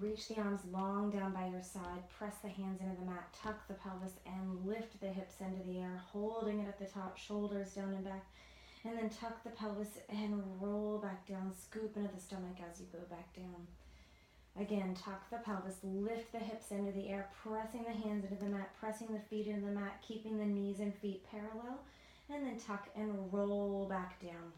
Reach the arms long down by your side. Press the hands into the mat. Tuck the pelvis and lift the hips into the air, holding it at the top, shoulders down and back. And then tuck the pelvis and roll back down. Scoop into the stomach as you go back down. Again, tuck the pelvis, lift the hips into the air, pressing the hands into the mat, pressing the feet into the mat, keeping the knees and feet parallel. And then tuck and roll back down.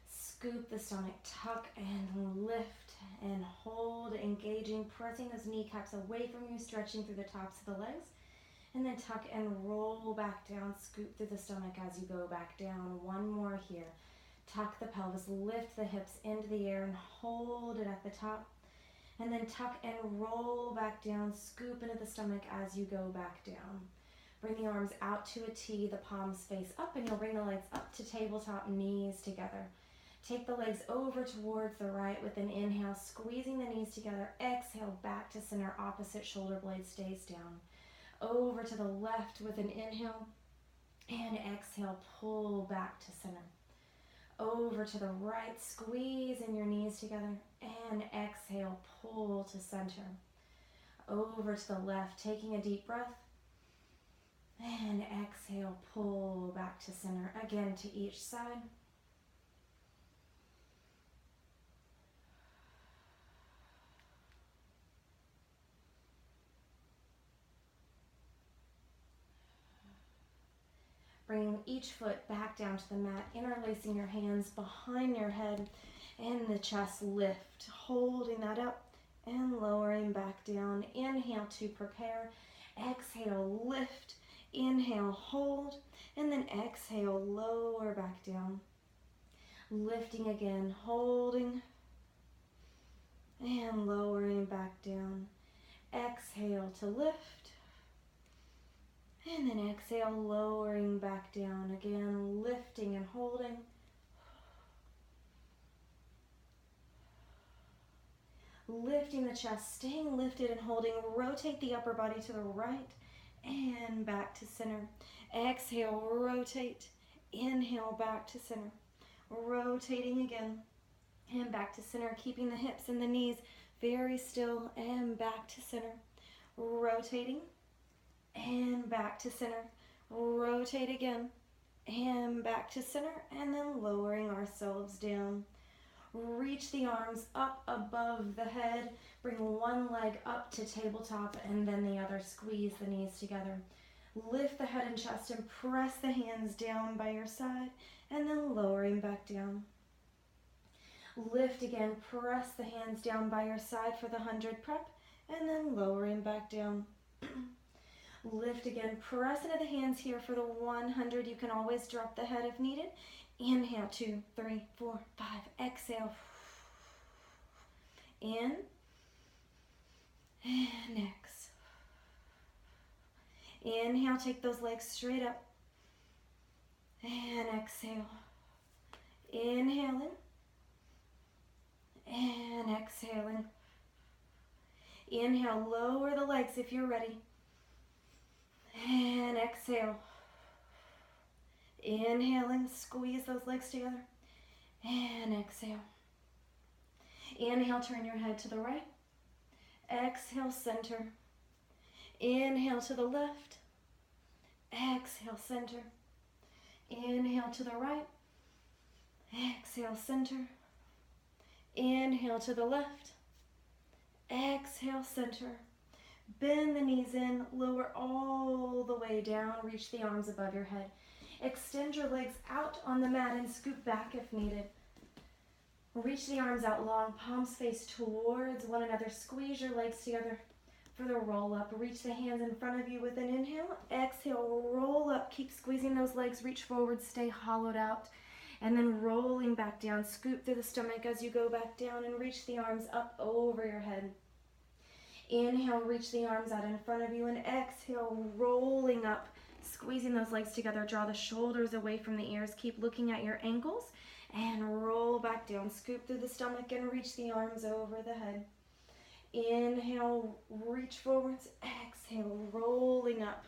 Scoop the stomach, tuck and lift and hold, engaging, pressing those kneecaps away from you, stretching through the tops of the legs. And then tuck and roll back down, scoop through the stomach as you go back down. One more here. Tuck the pelvis, lift the hips into the air and hold it at the top. And then tuck and roll back down, scoop into the stomach as you go back down. Bring the arms out to a T, the palms face up, and you'll bring the legs up to tabletop, knees together. Take the legs over towards the right with an inhale, squeezing the knees together. Exhale, back to center, opposite shoulder blade stays down. Over to the left with an inhale, and exhale, pull back to center. Over to the right, squeezing your knees together, and exhale, pull to center. Over to the left, taking a deep breath, and exhale, pull back to center. Again to each side. Bringing each foot back down to the mat, interlacing your hands behind your head and the chest lift, holding that up and lowering back down. Inhale to prepare, exhale, lift, inhale, hold, and then exhale, lower back down. Lifting again, holding, and lowering back down. Exhale to lift. And then exhale, lowering back down. Again, lifting and holding. Lifting the chest, staying lifted and holding. Rotate the upper body to the right and back to center. Exhale, rotate. Inhale, back to center. Rotating again and back to center. Keeping the hips and the knees very still and back to center. Rotating. And back to center. Rotate again. And back to center. And then lowering ourselves down. Reach the arms up above the head. Bring one leg up to tabletop and then the other. Squeeze the knees together. Lift the head and chest and press the hands down by your side. And then lowering back down. Lift again. Press the hands down by your side for the 100 prep. And then lowering back down. Lift again, press into the hands here for the 100. You can always drop the head if needed. Inhale, 2, 3, 4, 5. Exhale. In. And next. Inhale, take those legs straight up. And exhale. Inhaling. And exhaling. Inhale, lower the legs if you're ready. And exhale. Inhaling, squeeze those legs together. And exhale. Inhale, turn your head to the right. Exhale, center. Inhale to the left. Exhale, center. Inhale to the right. Exhale, center. Inhale to the left. Exhale, center. Bend the knees in, lower all the way down, reach the arms above your head. Extend your legs out on the mat and scoop back if needed. Reach the arms out long, palms face towards one another. Squeeze your legs together for the roll up. Reach the hands in front of you with an inhale. Exhale, roll up. Keep squeezing those legs, reach forward, stay hollowed out. And then rolling back down, scoop through the stomach as you go back down and reach the arms up over your head. Inhale, reach the arms out in front of you, and exhale, rolling up, squeezing those legs together. Draw the shoulders away from the ears. Keep looking at your ankles, and roll back down. Scoop through the stomach and reach the arms over the head. Inhale, reach forwards. Exhale, rolling up.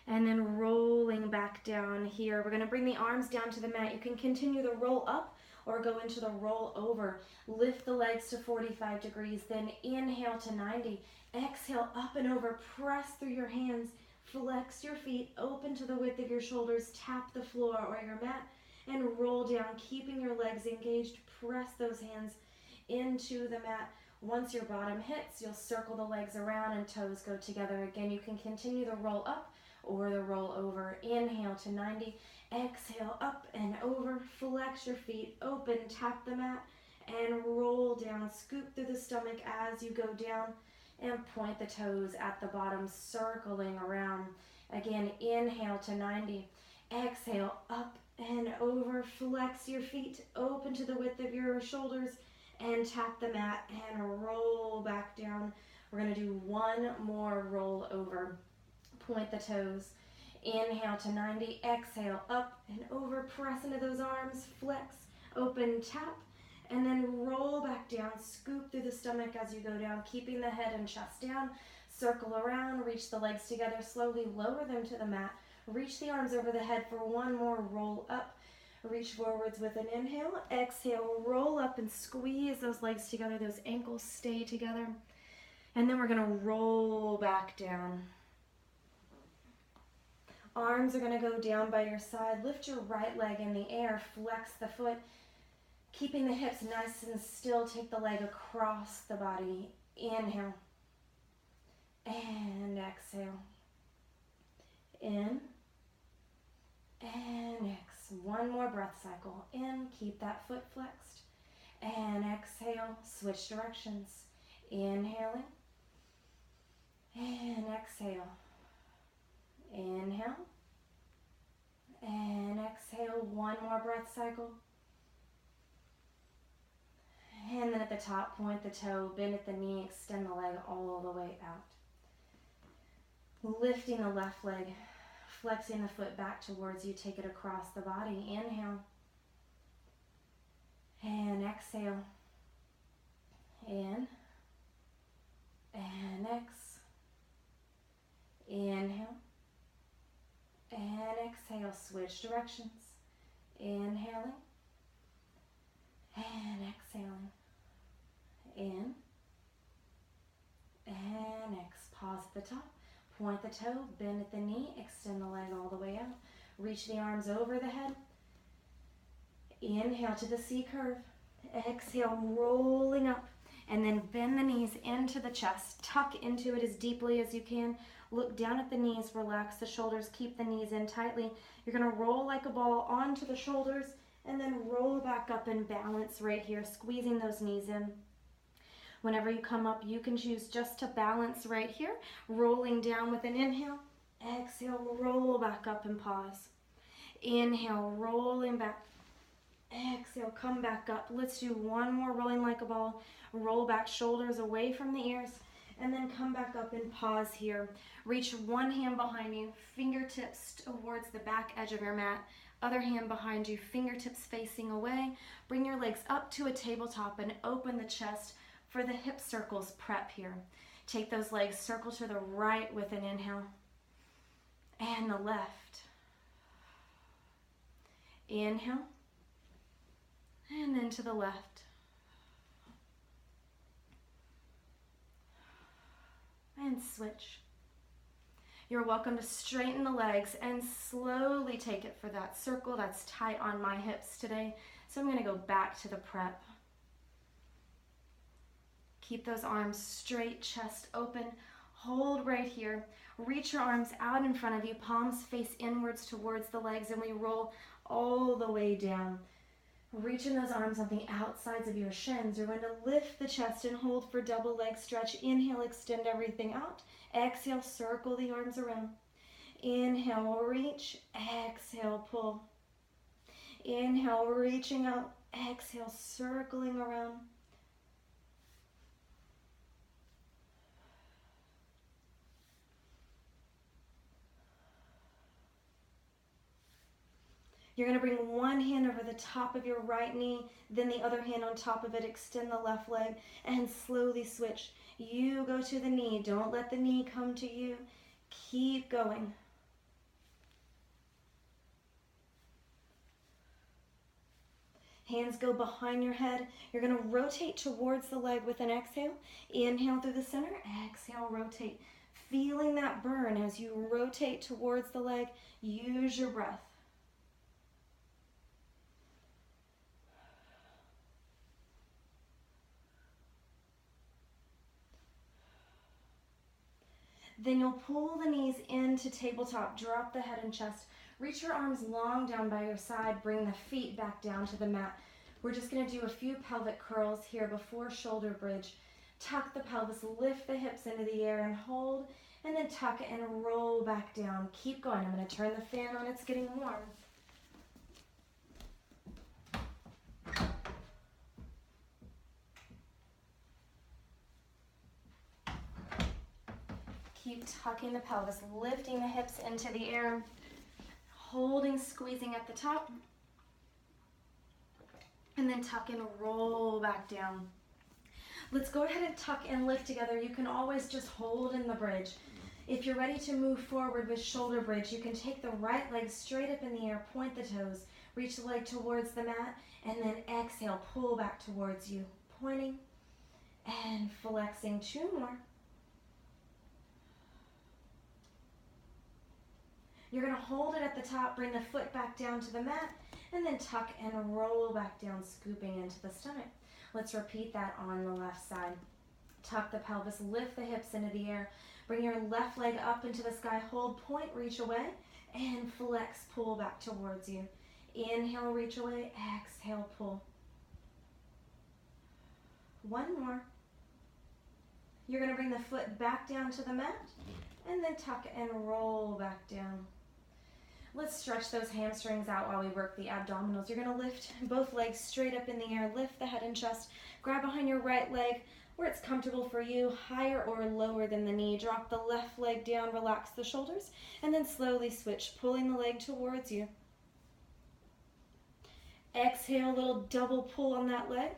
And then rolling back down here. We're going to bring the arms down to the mat. You can continue the roll up, or go into the roll over. Lift the legs to 45 degrees, then inhale to 90. Exhale, up and over, press through your hands, flex your feet, open to the width of your shoulders, tap the floor or your mat, and roll down, keeping your legs engaged. Press those hands into the mat. Once your bottom hits, you'll circle the legs around and toes go together. Again, you can continue the roll up or the roll over. Inhale to 90. Exhale, up and over. Flex your feet, open, tap the mat, and roll down. Scoop through the stomach as you go down, and point the toes at the bottom, circling around. Again, inhale to 90. Exhale, up and over. Flex your feet, open to the width of your shoulders, and tap the mat and roll back down. We're going to do one more roll over. Point the toes. Inhale to 90. Exhale, up and over. Press into those arms. Flex, open, tap, and then roll back down. Scoop through the stomach as you go down, keeping the head and chest down. Circle around. Reach the legs together. Slowly lower them to the mat. Reach the arms over the head for one more roll up. Reach forwards with an inhale. Exhale, roll up and squeeze those legs together. Those ankles stay together. And then we're going to roll back down. Arms are going to go down by your side. Lift your right leg in the air. Flex the foot. Keeping the hips nice and still, take the leg across the body. Inhale. And exhale. In. And exhale. One more breath cycle. In, keep that foot flexed. And exhale, switch directions. Inhaling. And exhale. Inhale. And exhale, one more breath cycle. And then at the top, point the toe, bend at the knee, extend the leg all the way out. Lifting the left leg, flexing the foot back towards you, take it across the body. Inhale. And exhale. In. And exhale. Inhale. And exhale. Switch directions. Inhaling. And exhaling. In. And exhale. Pause at the top. Point the toe, bend at the knee, extend the leg all the way out. Reach the arms over the head. Inhale to the C curve. Exhale, rolling up. And then bend the knees into the chest. Tuck into it as deeply as you can. Look down at the knees, relax the shoulders, keep the knees in tightly. You're going to roll like a ball onto the shoulders and then roll back up and balance right here, squeezing those knees in. Whenever you come up, you can choose just to balance right here, rolling down with an inhale. Exhale, roll back up and pause. Inhale, rolling back. Exhale, come back up. Let's do one more rolling like a ball. Roll back, shoulders away from the ears, and then come back up and pause here. Reach one hand behind you, fingertips towards the back edge of your mat. Other hand behind you, fingertips facing away. Bring your legs up to a tabletop and open the chest for the hip circles prep here. Take those legs, circle to the right with an inhale, and the left. Inhale, and then to the left. And switch. You're welcome to straighten the legs and slowly take it for that circle that's tight on my hips today. So I'm going to go back to the prep. Keep those arms straight, chest open. Hold right here. Reach your arms out in front of you, palms face inwards towards the legs, and we roll all the way down. Reaching those arms on the outsides of your shins. You're going to lift the chest and hold for double leg stretch. Inhale, extend everything out. Exhale, circle the arms around. Inhale, reach. Exhale, pull. Inhale, reaching out. Exhale, circling around. You're going to bring one hand over the top of your right knee, then the other hand on top of it. Extend the left leg and slowly switch. You go to the knee. Don't let the knee come to you. Keep going. Hands go behind your head. You're going to rotate towards the leg with an exhale. Inhale through the center. Exhale, rotate. Feeling that burn as you rotate towards the leg. Use your breath. Then you'll pull the knees into tabletop. Drop the head and chest. Reach your arms long down by your side. Bring the feet back down to the mat. We're just going to do a few pelvic curls here before shoulder bridge. Tuck the pelvis, lift the hips into the air and hold, and then tuck and roll back down. Keep going. I'm going to turn the fan on. It's getting warm. Keep tucking the pelvis, lifting the hips into the air, holding, squeezing at the top, and then tuck and roll back down. Let's go ahead and tuck and lift together. You can always just hold in the bridge. If you're ready to move forward with shoulder bridge, you can take the right leg straight up in the air, point the toes, reach the leg towards the mat, and then exhale, pull back towards you, pointing and flexing. 2 more. You're going to hold it at the top, bring the foot back down to the mat, and then tuck and roll back down, scooping into the stomach. Let's repeat that on the left side. Tuck the pelvis, lift the hips into the air, bring your left leg up into the sky, hold, point, reach away, and flex, pull back towards you. Inhale, reach away, exhale, pull. 1 more. You're going to bring the foot back down to the mat, and then tuck and roll back down. Let's stretch those hamstrings out while we work the abdominals. You're going to lift both legs straight up in the air, lift the head and chest, grab behind your right leg where it's comfortable for you, higher or lower than the knee. Drop the left leg down, relax the shoulders, and then slowly switch, pulling the leg towards you. Exhale, a little double pull on that leg.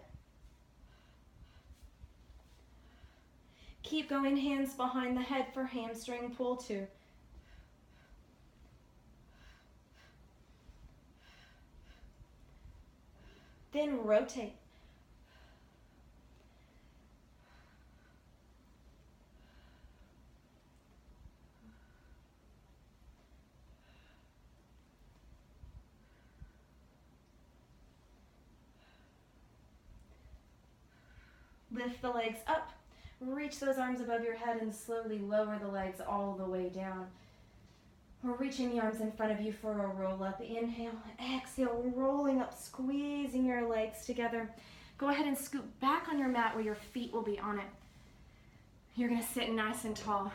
Keep going, hands behind the head for hamstring pull 2. Then rotate. Lift the legs up. Reach those arms above your head and slowly lower the legs all the way down. We're reaching the arms in front of you for a roll up. Inhale, exhale, rolling up, squeezing your legs together. Go ahead and scoop back on your mat where your feet will be on it. You're going to sit nice and tall.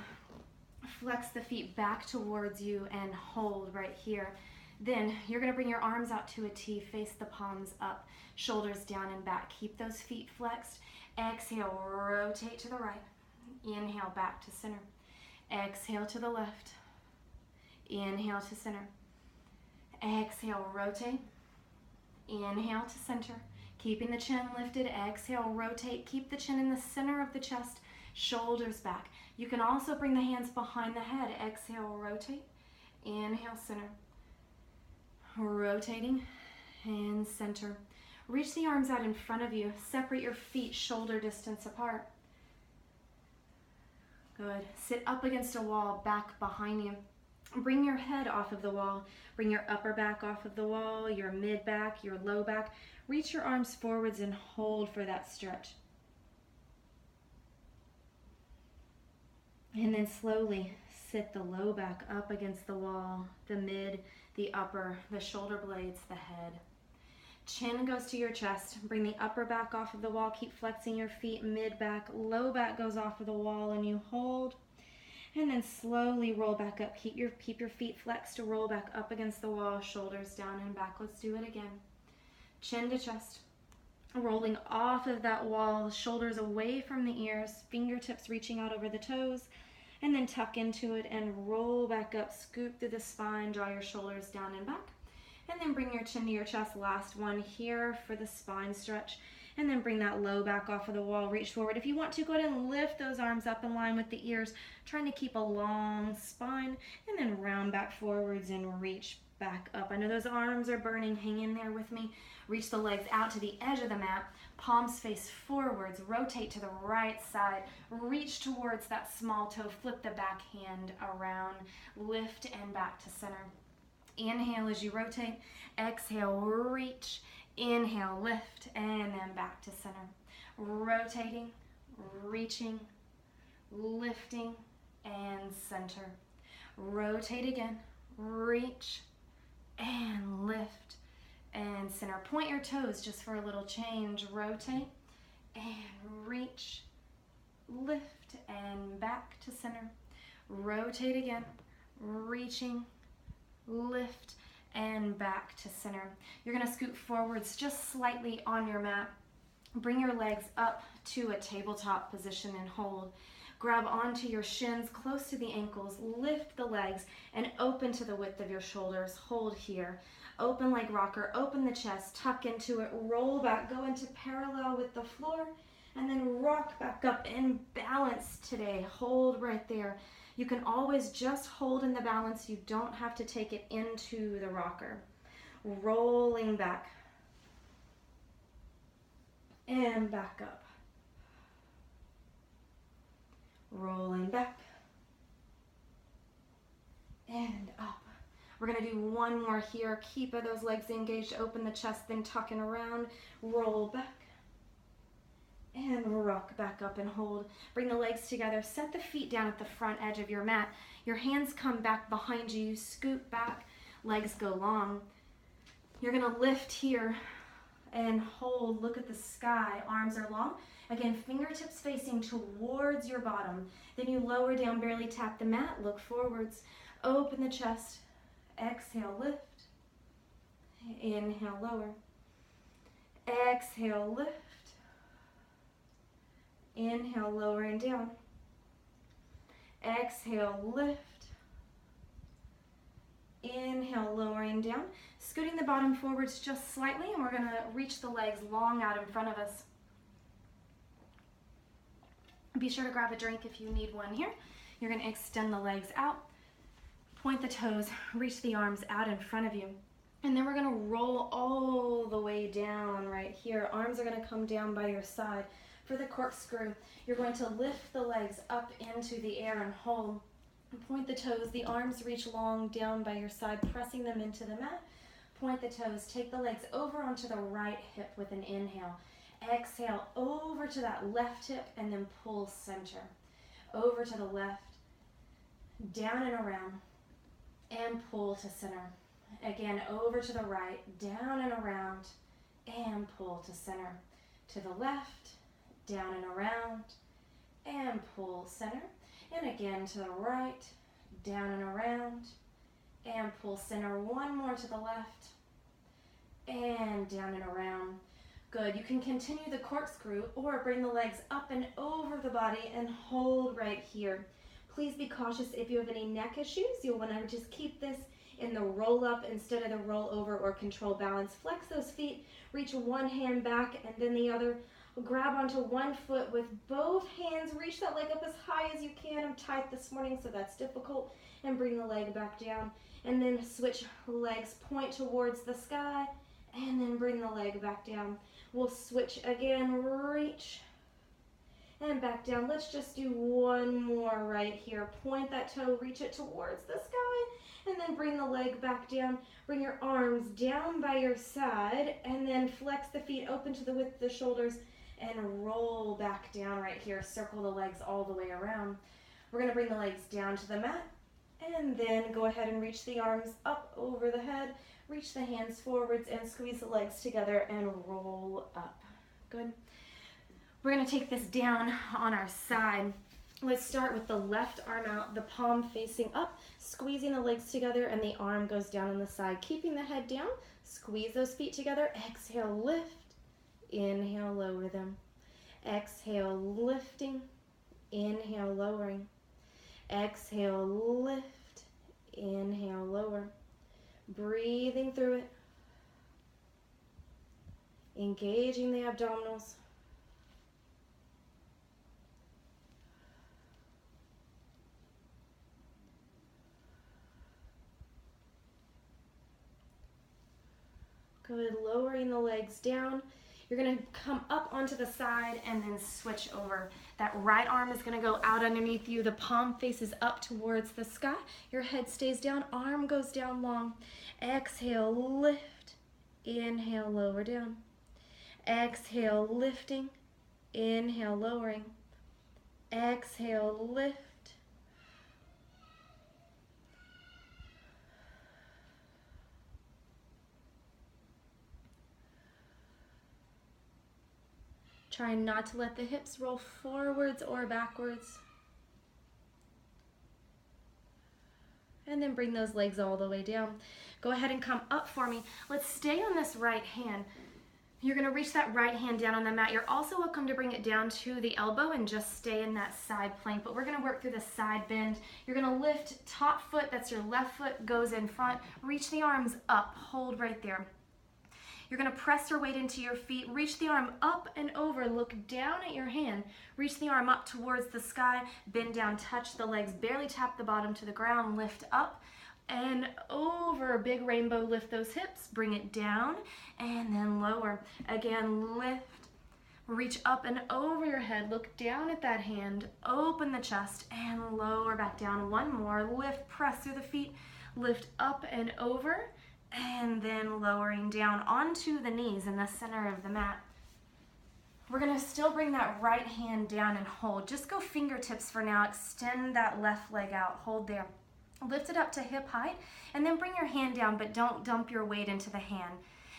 Flex the feet back towards you and hold right here. Then you're going to bring your arms out to a T, face the palms up, shoulders down and back. Keep those feet flexed. Exhale, rotate to the right. Inhale, back to center. Exhale to the left. Inhale to center. Exhale, rotate. Inhale to center. Keeping the chin lifted. Exhale, rotate. Keep the chin in the center of the chest. Shoulders back. You can also bring the hands behind the head. Exhale, rotate. Inhale, center. Rotating and center. Reach the arms out in front of you. Separate your feet shoulder distance apart. Good. Sit up against a wall, back behind you. Bring your head off of the wall. Bring your upper back off of the wall, your mid back, your low back. Reach your arms forwards and hold for that stretch. And then slowly sit the low back up against the wall, the mid, the upper, the shoulder blades, the head. Chin goes to your chest. Bring the upper back off of the wall. Keep flexing your feet, mid back, low back goes off of the wall and you hold. And then slowly roll back up. Keep your feet flexed to roll back up against the wall, shoulders down and back. Let's do it again. Chin to chest. Rolling off of that wall, shoulders away from the ears, fingertips reaching out over the toes, and then tuck into it and roll back up. Scoop through the spine, draw your shoulders down and back. And then bring your chin to your chest. Last one here for the spine stretch. And then bring that low back off of the wall, reach forward. If you want to, go ahead and lift those arms up in line with the ears, trying to keep a long spine, and then round back forwards and reach back up. I know those arms are burning. Hang in there with me. Reach the legs out to the edge of the mat. Palms face forwards. Rotate to the right side. Reach towards that small toe. Flip the back hand around. Lift and back to center. Inhale as you rotate. Exhale, reach. Inhale, lift, and then back to center. Rotating, reaching, lifting, and center. Rotate again. Reach and lift and center. Point your toes just for a little change. Rotate and reach, lift and back to center. Rotate again, reaching, lift and back to center. You're going to scoot forwards just slightly on your mat. Bring your legs up to a tabletop position and hold. Grab onto your shins close to the ankles, lift the legs, and open to the width of your shoulders. Hold here. Open leg rocker, open the chest, tuck into it, roll back, go into parallel with the floor, and then rock back up in balance today. Hold right there. You can always just hold in the balance. You don't have to take it into the rocker. Rolling back and back up. Rolling back and up. We're going to do one more here. Keep those legs engaged. Open the chest, then tucking around. Roll back and rock back up and hold. Bring the legs together. Set the feet down at the front edge of your mat. Your hands come back behind you. Scoot back. Legs go long. You're going to lift here and hold. Look at the sky. Arms are long. Again, fingertips facing towards your bottom. Then you lower down, barely tap the mat. Look forwards. Open the chest. Exhale, lift. Inhale, lower. Exhale, lift. Inhale, lowering down. Exhale, lift. Inhale, lowering down. Scooting the bottom forwards just slightly, and we're going to reach the legs long out in front of us. Be sure to grab a drink if you need one here. You're going to extend the legs out. Point the toes, reach the arms out in front of you. And then we're going to roll all the way down right here. Arms are going to come down by your side. For the corkscrew, you're going to lift the legs up into the air and hold. Point the toes, the arms reach long down by your side, pressing them into the mat. Point the toes, take the legs over onto the right hip with an inhale. Exhale over to that left hip and then pull center. Over to the left, down and around, and pull to center. Again, over to the right, down and around, and pull to center. To the left, down and around, and pull center. And again to the right, down and around, and pull center. One more to the left, and down and around. Good. You can continue the corkscrew or bring the legs up and over the body and hold right here. Please be cautious if you have any neck issues. You'll want to just keep this in the roll up instead of the roll over or control balance. Flex those feet, reach one hand back and then the other. Grab onto one foot with both hands. Reach that leg up as high as you can. I'm tight this morning, so that's difficult. And bring the leg back down. And then switch legs, point towards the sky, and then bring the leg back down. We'll switch again, reach, and back down. Let's just do one more right here. Point that toe, reach it towards the sky, and then bring the leg back down. Bring your arms down by your side, and then flex the feet open to the width of the shoulders, and roll back down right here. Circle the legs all the way around. We're going to bring the legs down to the mat, and then go ahead and reach the arms up over the head. Reach the hands forwards and squeeze the legs together and roll up. Good. We're going to take this down on our side. Let's start with the left arm out, the palm facing up, squeezing the legs together, and the arm goes down on the side. Keeping the head down, squeeze those feet together. Exhale, lift. Inhale, lower them. Exhale, lifting. Inhale, lowering. Exhale, lift. Inhale, lower. Breathing through it. engaging the abdominals. Good, lowering the legs down. You're gonna come up onto the side and then switch over. That right arm is gonna go out underneath you. The palm faces up towards the sky. Your head stays down, arm goes down long. Exhale, lift. Inhale, lower down. Exhale, lifting. Inhale, lowering. Exhale, lift. Try not to let the hips roll forwards or backwards. And then bring those legs all the way down. Go ahead and come up for me. Let's stay on this right hand. You're gonna reach that right hand down on the mat. You're also welcome to bring it down to the elbow and just stay in that side plank, but we're gonna work through the side bend. You're gonna lift top foot, that's your left foot, goes in front. Reach the arms up, hold right there. You're gonna press your weight into your feet, reach the arm up and over, look down at your hand, reach the arm up towards the sky, bend down, touch the legs, barely tap the bottom to the ground, lift up and over, big rainbow, lift those hips, bring it down and then lower. Again, lift, reach up and over your head, look down at that hand, open the chest and lower back down. One more, lift, press through the feet, lift up and over, and then lowering down onto the knees in the center of the mat. We're gonna still bring that right hand down and hold. Just go fingertips for now. Extend that left leg out, hold there. Lift it up to hip height, and then bring your hand down, but don't dump your weight into the hand.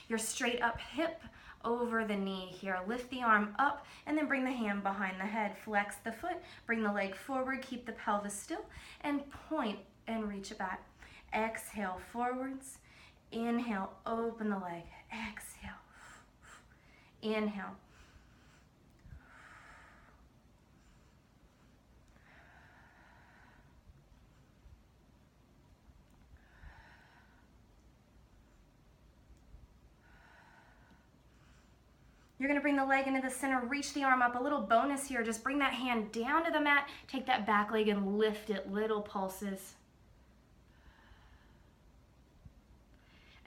You're straight up hip over the knee here. Lift the arm up, and then bring the hand behind the head. Flex the foot, bring the leg forward, keep the pelvis still, and point and reach it back. Exhale, forwards. Inhale, open the leg. Exhale. Inhale. You're gonna bring the leg into the center, reach the arm up. A little bonus here, just bring that hand down to the mat, take that back leg and lift it, little pulses.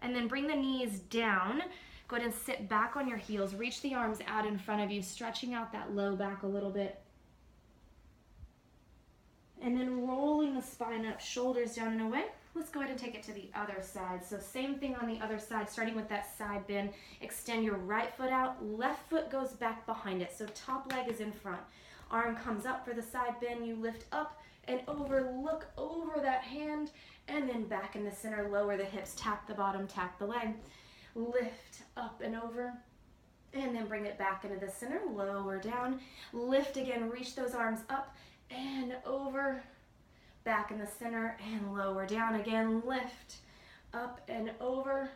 And then bring the knees down. Go ahead and sit back on your heels. Reach the arms out in front of you, stretching out that low back a little bit. And then rolling the spine up, shoulders down and away. Let's go ahead and take it to the other side. So same thing on the other side, starting with that side bend. Extend your right foot out, left foot goes back behind it. So top leg is in front. Arm comes up for the side bend. You lift up and over, look over that hand, and then back in the center, lower the hips, tap the bottom, tap the leg. Lift up and over, and then bring it back into the center, lower down. Lift again, reach those arms up and over, back in the center, and lower down again. Lift up and over,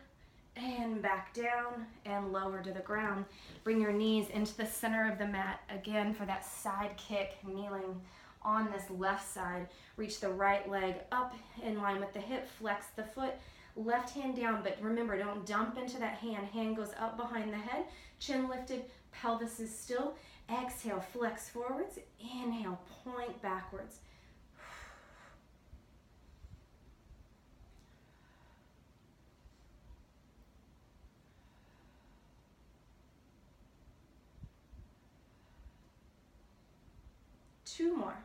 and back down, and lower to the ground. Bring your knees into the center of the mat, again for that side kick, kneeling on this left side. Reach the right leg up in line with the hip, flex the foot, left hand down, but remember, don't dump into that hand. Hand goes up behind the head, chin lifted, pelvis is still. Exhale, flex forwards. Inhale, point backwards. Two more.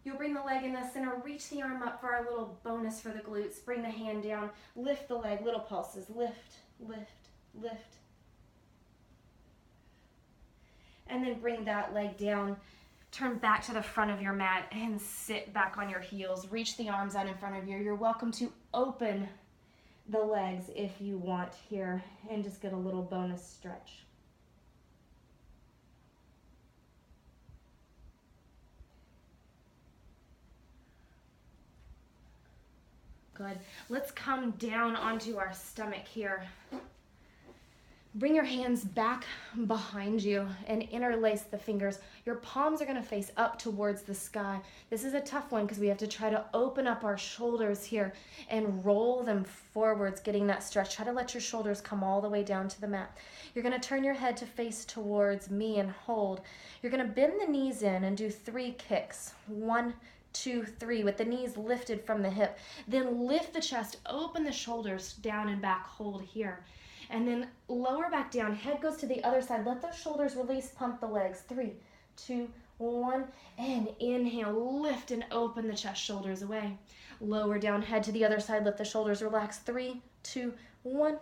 You'll bring the leg in the center, reach the arm up for our little bonus for the glutes. Bring the hand down, lift the leg, little pulses. Lift, lift, lift. And then bring that leg down. Turn back to the front of your mat and sit back on your heels. Reach the arms out in front of you. You're welcome to open the legs if you want here and just get a little bonus stretch. Good. Let's come down onto our stomach here. Bring your hands back behind you and interlace the fingers. Your palms are going to face up towards the sky. This is a tough one because we have to try to open up our shoulders here and roll them forwards, getting that stretch. Try to let your shoulders come all the way down to the mat. You're going to turn your head to face towards me and hold. You're going to bend the knees in and do 3 kicks. 1, 2, 3, with the knees lifted from the hip. Then lift the chest, open the shoulders down and back, hold here. And then lower back down, head goes to the other side. Let those shoulders release, pump the legs. 3, 2, 1, and inhale, lift and open the chest, shoulders away. Lower down, head to the other side, let the shoulders relax. 3, 2, 1,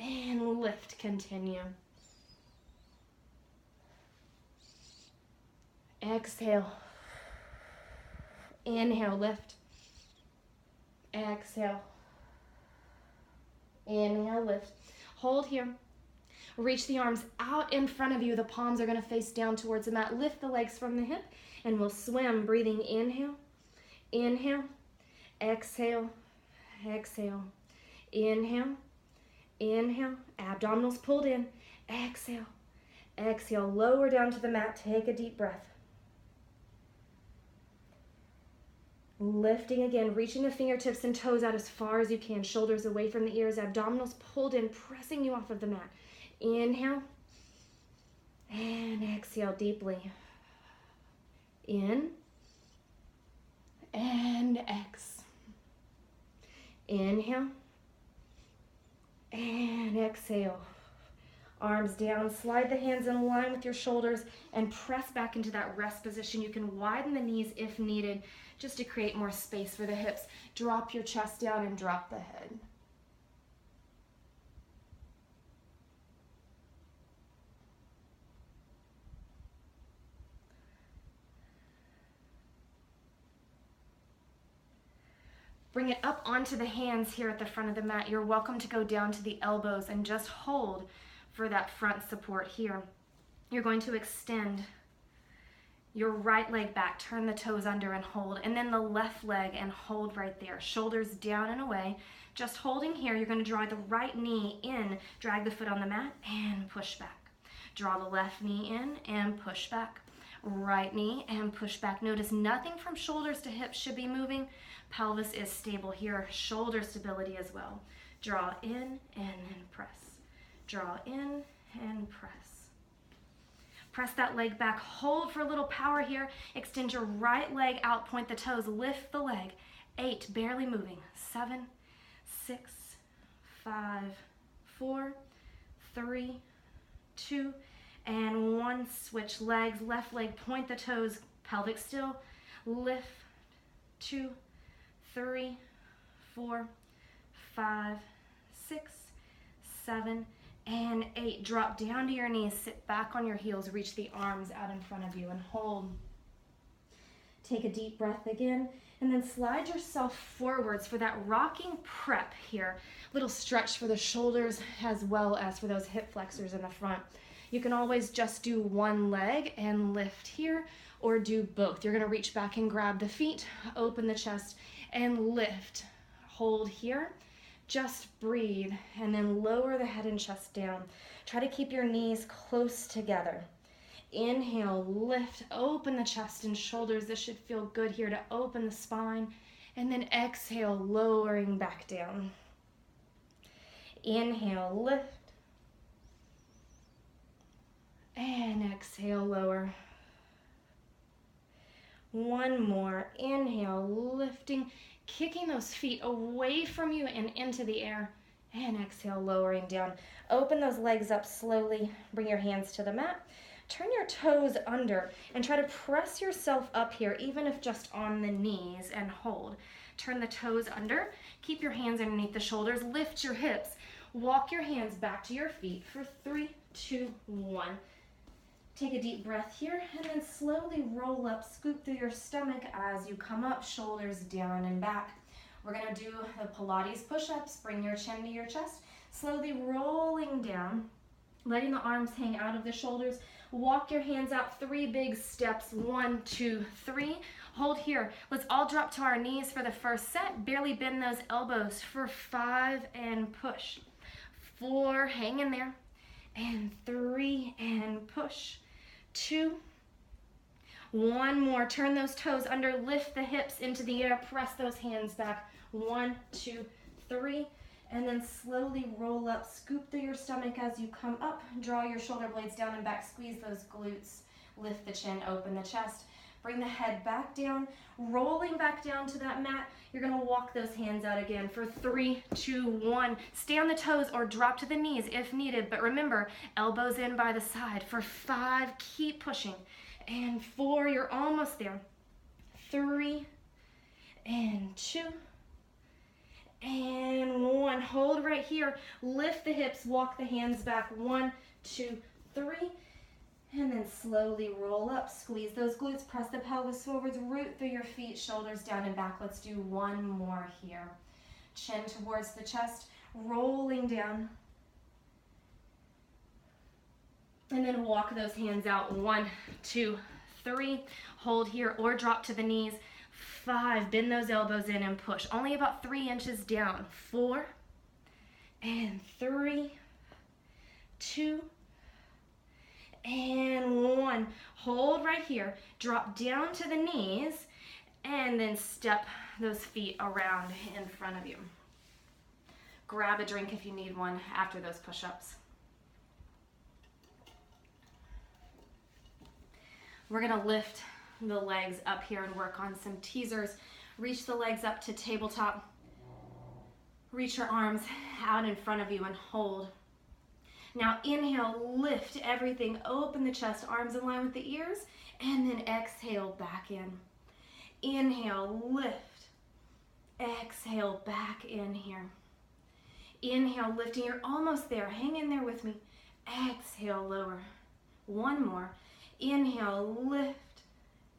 and lift, continue. Exhale. Inhale, lift. Exhale. Inhale, lift. Hold here. Reach the arms out in front of you. The palms are going to face down towards the mat. Lift the legs from the hip, and we'll swim. Breathing, inhale, inhale, exhale, exhale, inhale, inhale. Abdominals pulled in, exhale, exhale. Lower down to the mat. Take a deep breath. Lifting again, reaching the fingertips and toes out as far as you can. Shoulders away from the ears, abdominals pulled in, pressing you off of the mat. Inhale and exhale deeply. In and ex. Inhale and exhale. Arms down, slide the hands in line with your shoulders and press back into that rest position. You can widen the knees if needed, just to create more space for the hips. Drop your chest down and drop the head. Bring it up onto the hands here at the front of the mat. You're welcome to go down to the elbows and just hold for that front support here. You're going to extend your right leg back, turn the toes under and hold, and then the left leg and hold right there. Shoulders down and away. Just holding here, you're going to draw the right knee in, drag the foot on the mat, and push back. Draw the left knee in and push back. Right knee and push back. Notice nothing from shoulders to hips should be moving. Pelvis is stable here. Shoulder stability as well. Draw in and then press. Draw in and press. Press that leg back. Hold for a little power here. Extend your right leg out. Point the toes. Lift the leg. 8. Barely moving. 7, 6, 5, 4, 3, 2, and 1. Switch legs. Left leg. Point the toes. Pelvic still. Lift. 2, 3, 4, 5, 6, 7, and 8. Drop down to your knees, sit back on your heels, reach the arms out in front of you and hold. Take a deep breath again, and then slide yourself forwards for that rocking prep here. Little stretch for the shoulders as well as for those hip flexors in the front. You can always just do one leg and lift here, or do both. You're gonna reach back and grab the feet, open the chest, and lift. Hold here. Just breathe and then lower the head and chest down. Try to keep your knees close together. Inhale, lift, open the chest and shoulders. This should feel good here to open the spine. And then exhale, lowering back down. Inhale, lift. And exhale, lower. One more. Inhale, lifting. Kicking those feet away from you and into the air. And exhale, lowering down. Open those legs up slowly. Bring your hands to the mat. Turn your toes under and try to press yourself up here, even if just on the knees, and hold. Turn the toes under. Keep your hands underneath the shoulders. Lift your hips. Walk your hands back to your feet for 3, 2, 1. Take a deep breath here and then slowly roll up, scoop through your stomach as you come up, shoulders down and back. We're gonna do the Pilates push-ups. Bring your chin to your chest, slowly rolling down, letting the arms hang out of the shoulders. Walk your hands out, 3 big steps, 1, 2, 3. Hold here. Let's all drop to our knees for the first set. Barely bend those elbows for 5 and push. 4, hang in there. and 3, and push. 2, 1 more. Turn those toes under, lift the hips into the air, press those hands back. 1, 2, 3, and then slowly roll up. Scoop through your stomach as you come up. Draw your shoulder blades down and back. Squeeze those glutes. Lift the chin, open the chest. Bring the head back down, rolling back down to that mat. You're gonna walk those hands out again for 3, 2, 1. Stay on the toes or drop to the knees if needed, but remember, elbows in by the side. For 5, keep pushing. And 4, you're almost there. 3, and 2, and 1. Hold right here. Lift the hips, walk the hands back. 1, 2, 3. And then slowly roll up. Squeeze those glutes, press the pelvis forwards, root through your feet, shoulders down and back. Let's do 1 more here. Chin towards the chest, rolling down. And then walk those hands out. 1, 2, 3. Hold here or drop to the knees. 5, bend those elbows in and push. Only about 3 inches down. 4, and 3, 2, and 1. Hold right here. Drop down to the knees and then step those feet around in front of you. Grab a drink if you need one after those push-ups. We're gonna lift the legs up here and work on some teasers. Reach the legs up to tabletop. Reach your arms out in front of you and hold. Now inhale, lift everything, open the chest, arms in line with the ears, and then exhale back in. Inhale, lift. Exhale, back in here. Inhale, lifting, you're almost there. Hang in there with me. Exhale, lower. 1 more. Inhale, lift.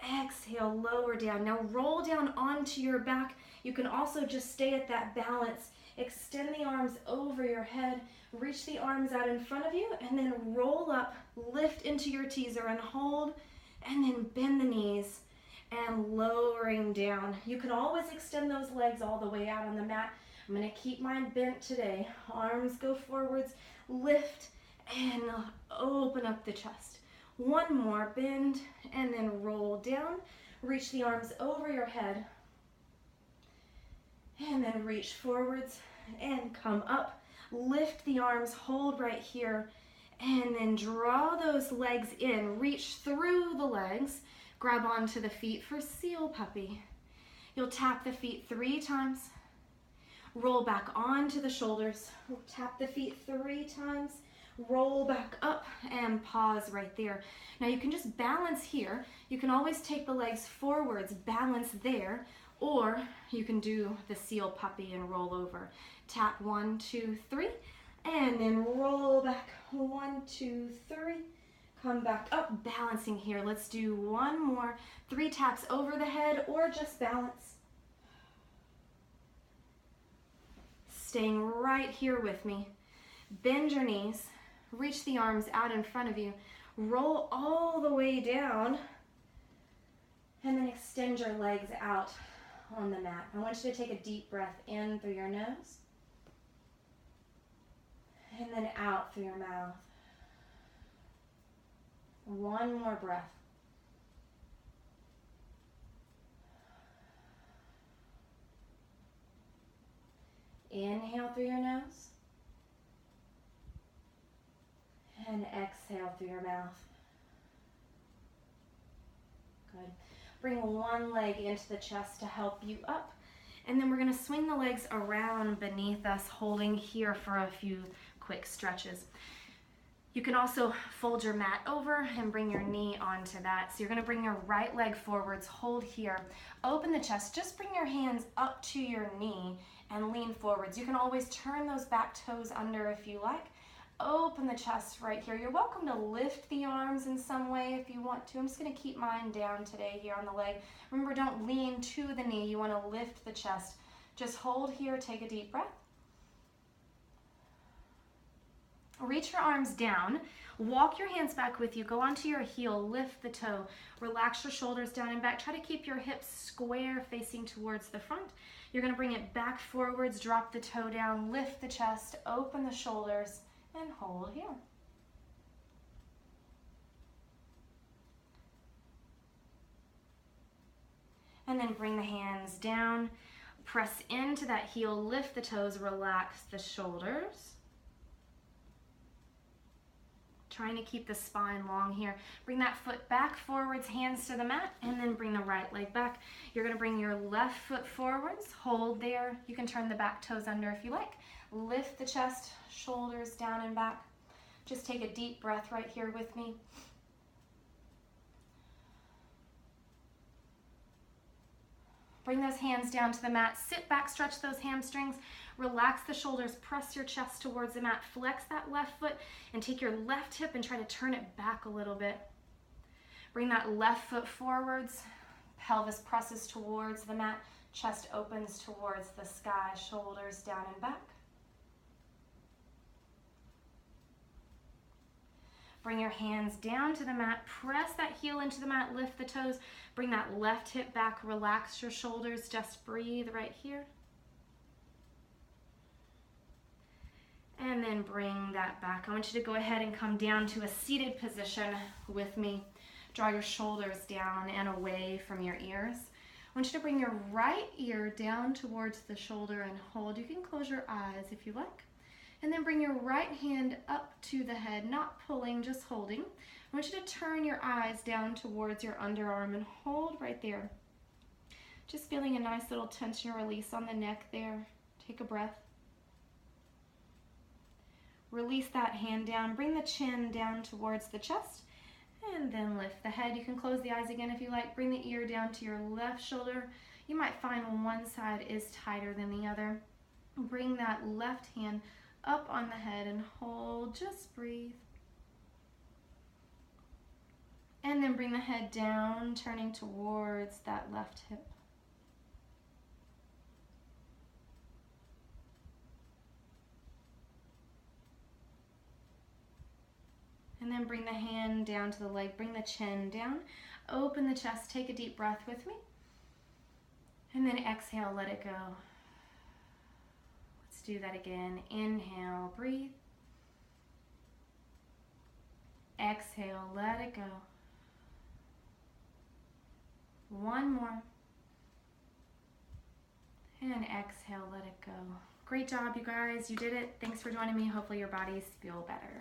Exhale, lower down. Now roll down onto your back. You can also just stay at that balance. Extend the arms over your head. Reach the arms out in front of you and then roll up, lift into your teaser and hold, and then bend the knees and lowering down. You can always extend those legs all the way out on the mat. I'm gonna keep mine bent today. Arms go forwards, lift, and open up the chest. 1 more, bend, and then roll down. Reach the arms over your head, and then reach forwards and come up. Lift the arms, hold right here, and then draw those legs in. Reach through the legs, grab onto the feet for seal puppy. You'll tap the feet 3 times, roll back onto the shoulders, tap the feet 3 times, roll back up, and pause right there. Now you can just balance here. You can always take the legs forwards, balance there, or you can do the seal puppy and roll over. Tap 1, 2, 3, and then roll back. 1, 2, 3. Come back up, balancing here. Let's do 1 more. 3 taps over the head or just balance. Staying right here with me. Bend your knees, reach the arms out in front of you, roll all the way down, and then extend your legs out on the mat. I want you to take a deep breath in through your nose, and then out through your mouth. 1 more breath. Inhale through your nose, and exhale through your mouth. Good. Bring 1 leg into the chest to help you up. And then we're going to swing the legs around beneath us, holding here for a few quick stretches. You can also fold your mat over and bring your knee onto that. So you're going to bring your right leg forwards, hold here, open the chest, just bring your hands up to your knee and lean forwards. You can always turn those back toes under if you like. Open the chest right here. You're welcome to lift the arms in some way if you want to. I'm just going to keep mine down today here on the leg. Remember, don't lean to the knee. You want to lift the chest. Just hold here. Take a deep breath. Reach your arms down. Walk your hands back with you. Go onto your heel. Lift the toe. Relax your shoulders down and back. Try to keep your hips square facing towards the front. You're going to bring it back forwards. Drop the toe down. Lift the chest. Open the shoulders. And hold here. And then bring the hands down. Press into that heel, lift the toes, relax the shoulders. Trying to keep the spine long here. Bring that foot back forwards, hands to the mat, and then bring the right leg back. You're gonna bring your left foot forwards, hold there. You can turn the back toes under if you like. Lift the chest, shoulders down and back. Just take a deep breath right here with me. Bring those hands down to the mat. Sit back, stretch those hamstrings. Relax the shoulders, press your chest towards the mat. Flex that left foot and take your left hip and try to turn it back a little bit. Bring that left foot forwards. Pelvis presses towards the mat. Chest opens towards the sky. Shoulders down and back. Bring your hands down to the mat, press that heel into the mat, lift the toes, bring that left hip back, relax your shoulders, just breathe right here. And then bring that back. I want you to go ahead and come down to a seated position with me. Draw your shoulders down and away from your ears. I want you to bring your right ear down towards the shoulder and hold. You can close your eyes if you like. And then bring your right hand up to the head, not pulling, just holding. I want you to turn your eyes down towards your underarm and hold right there. Just feeling a nice little tension release on the neck there. Take a breath. Release that hand down, bring the chin down towards the chest, and then lift the head. You can close the eyes again if you like. Bring the ear down to your left shoulder. You might find one side is tighter than the other. Bring that left hand up on the head and hold, just breathe. And then bring the head down, turning towards that left hip. And then bring the hand down to the leg, bring the chin down, open the chest, take a deep breath with me. And then exhale, let it go. Let's do that again. Inhale, breathe. Exhale, let it go. One more. And exhale, let it go. Great job, you guys. You did it. Thanks for joining me. Hopefully your bodies feel better.